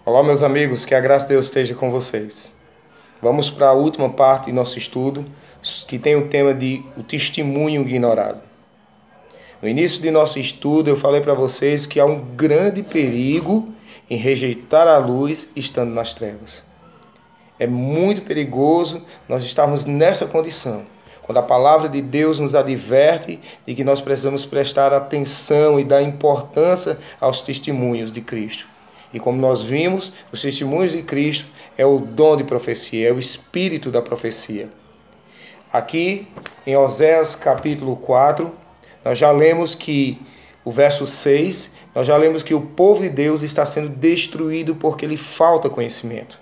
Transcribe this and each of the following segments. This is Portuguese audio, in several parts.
Olá, meus amigos, que a graça de Deus esteja com vocês. Vamos para a última parte do nosso estudo, que tem o tema de o testemunho ignorado. No início de nosso estudo, eu falei para vocês que há um grande perigo em rejeitar a luz estando nas trevas. É muito perigoso nós estarmos nessa condição, quando a palavra de Deus nos adverte de que nós precisamos prestar atenção e dar importância aos testemunhos de Cristo. E como nós vimos, os testemunhos de Cristo é o dom de profecia, é o espírito da profecia. Aqui em Oséias capítulo 4, nós já lemos que o verso 6, nós já lemos que o povo de Deus está sendo destruído porque lhe falta conhecimento.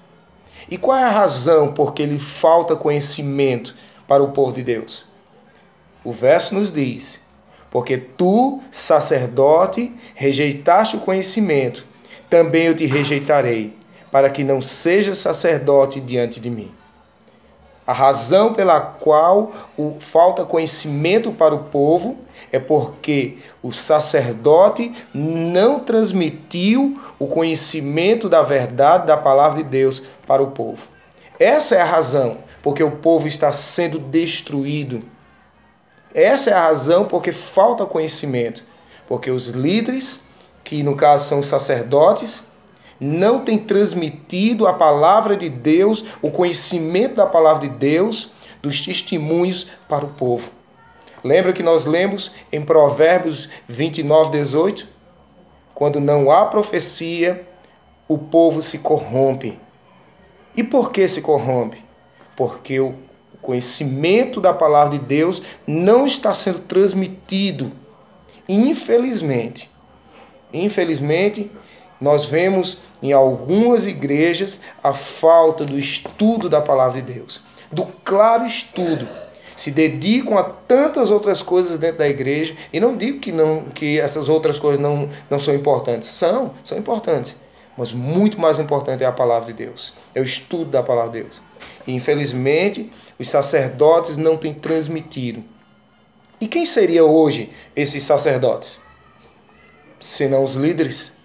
E qual é a razão porque lhe falta conhecimento para o povo de Deus? O verso nos diz: porque tu, sacerdote, rejeitaste o conhecimento, também eu te rejeitarei, para que não sejas sacerdote diante de mim. A razão pela qual falta conhecimento para o povo é porque o sacerdote não transmitiu o conhecimento da verdade da palavra de Deus para o povo. Essa é a razão porque o povo está sendo destruído. Essa é a razão porque falta conhecimento. Porque os líderes, que no caso são os sacerdotes, não têm transmitido a palavra de Deus, o conhecimento da palavra de Deus, dos testemunhos para o povo. Lembra que nós lemos em Provérbios 29:18? Quando não há profecia, o povo se corrompe. E por que se corrompe? Porque o conhecimento da palavra de Deus não está sendo transmitido. Infelizmente, nós vemos em algumas igrejas a falta do estudo da palavra de Deus, do claro estudo. Se dedicam a tantas outras coisas dentro da igreja, e não digo que essas outras coisas não são importantes. São importantes, mas muito mais importante é a palavra de Deus, é o estudo da palavra de Deus. E infelizmente, os sacerdotes não têm transmitido. E quem seria hoje esses sacerdotes? Senão os líderes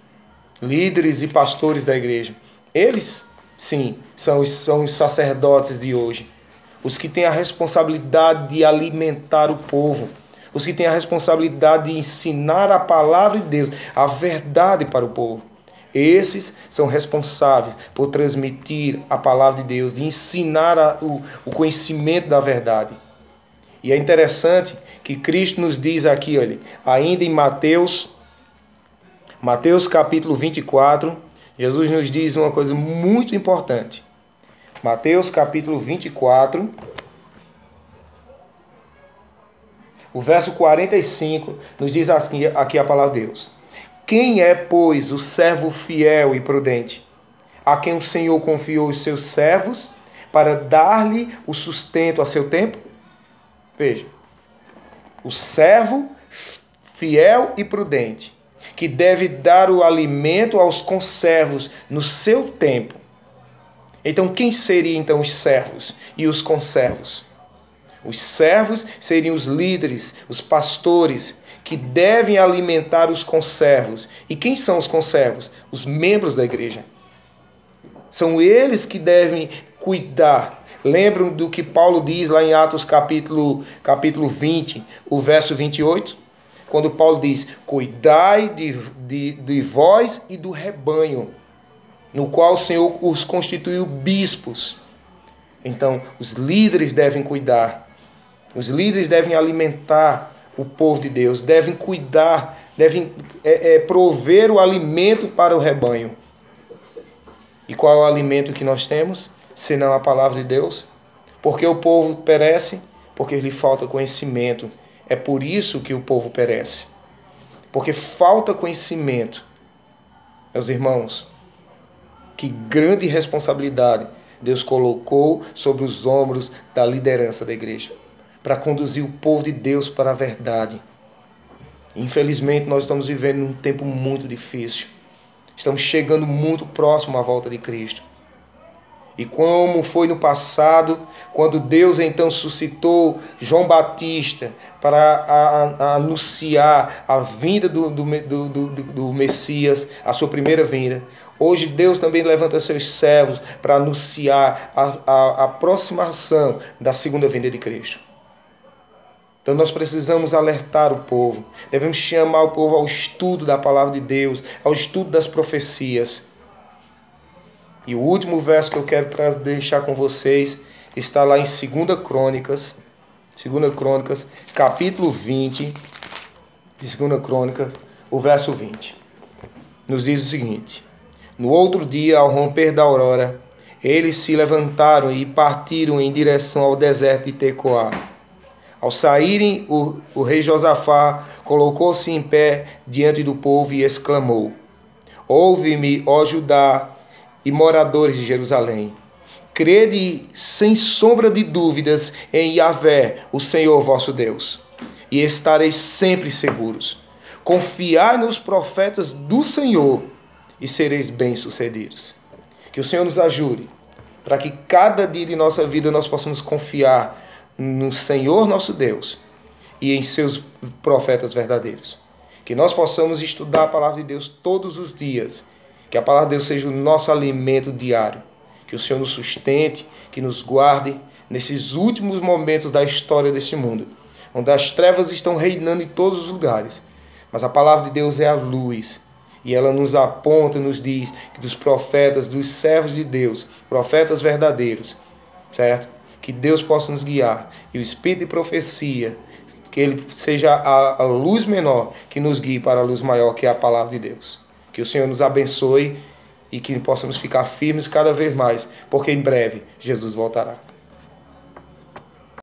e pastores da igreja. Eles, sim, são os sacerdotes de hoje. Os que têm a responsabilidade de alimentar o povo. Os que têm a responsabilidade de ensinar a palavra de Deus, a verdade para o povo. Esses são responsáveis por transmitir a palavra de Deus, de ensinar o conhecimento da verdade. E é interessante que Cristo nos diz aqui, olha, ainda em Mateus capítulo 24, Jesus nos diz uma coisa muito importante. Mateus capítulo 24, o verso 45, nos diz aqui a palavra de Deus. Quem é, pois, o servo fiel e prudente, a quem o Senhor confiou os seus servos para dar-lhe o sustento a seu tempo? Veja, o servo fiel e prudente, que deve dar o alimento aos conservos no seu tempo. Então, quem seriam então os servos e os conservos? Os servos seriam os líderes, os pastores, que devem alimentar os conservos. E quem são os conservos? Os membros da igreja. São eles que devem cuidar. Lembram do que Paulo diz lá em Atos capítulo 20, o verso 28? Quando Paulo diz, cuidai de vós e do rebanho, no qual o Senhor os constituiu bispos. Então, os líderes devem cuidar. Os líderes devem alimentar o povo de Deus, devem cuidar, devem prover o alimento para o rebanho. E qual é o alimento que nós temos, senão a palavra de Deus? Porque o povo perece? Porque lhe falta conhecimento. É por isso que o povo perece. Porque falta conhecimento. Meus irmãos, que grande responsabilidade Deus colocou sobre os ombros da liderança da igreja, para conduzir o povo de Deus para a verdade. Infelizmente, nós estamos vivendo um tempo muito difícil. Estamos chegando muito próximo à volta de Cristo. E como foi no passado, quando Deus então suscitou João Batista para anunciar a vinda do Messias, a sua primeira vinda, Hoje Deus também levanta seus servos para anunciar a aproximação da segunda vinda de Cristo. Então nós precisamos alertar o povo, devemos chamar o povo ao estudo da palavra de Deus, ao estudo das profecias. E o último verso que eu quero deixar com vocês está lá em 2 Crônicas, capítulo 20, de 2 Crônicas, o verso 20. Nos diz o seguinte: no outro dia, ao romper da aurora, eles se levantaram e partiram em direção ao deserto de Tecoá. Ao saírem, o rei Josafá colocou-se em pé diante do povo e exclamou: ouve-me, ó Judá e moradores de Jerusalém. Crede sem sombra de dúvidas em Yahvé, o Senhor vosso Deus, e estareis sempre seguros. Confiai nos profetas do Senhor e sereis bem-sucedidos. Que o Senhor nos ajude, para que cada dia de nossa vida nós possamos confiar no Senhor nosso Deus e em seus profetas verdadeiros. Que nós possamos estudar a palavra de Deus todos os dias. Que a palavra de Deus seja o nosso alimento diário. Que o Senhor nos sustente, que nos guarde nesses últimos momentos da história deste mundo, onde as trevas estão reinando em todos os lugares. Mas a palavra de Deus é a luz. E ela nos aponta, nos diz que dos profetas, dos servos de Deus, profetas verdadeiros, certo? Que Deus possa nos guiar. E o Espírito de profecia, que ele seja a luz menor que nos guie para a luz maior, que é a palavra de Deus. Que o Senhor nos abençoe e que possamos ficar firmes cada vez mais, porque em breve Jesus voltará.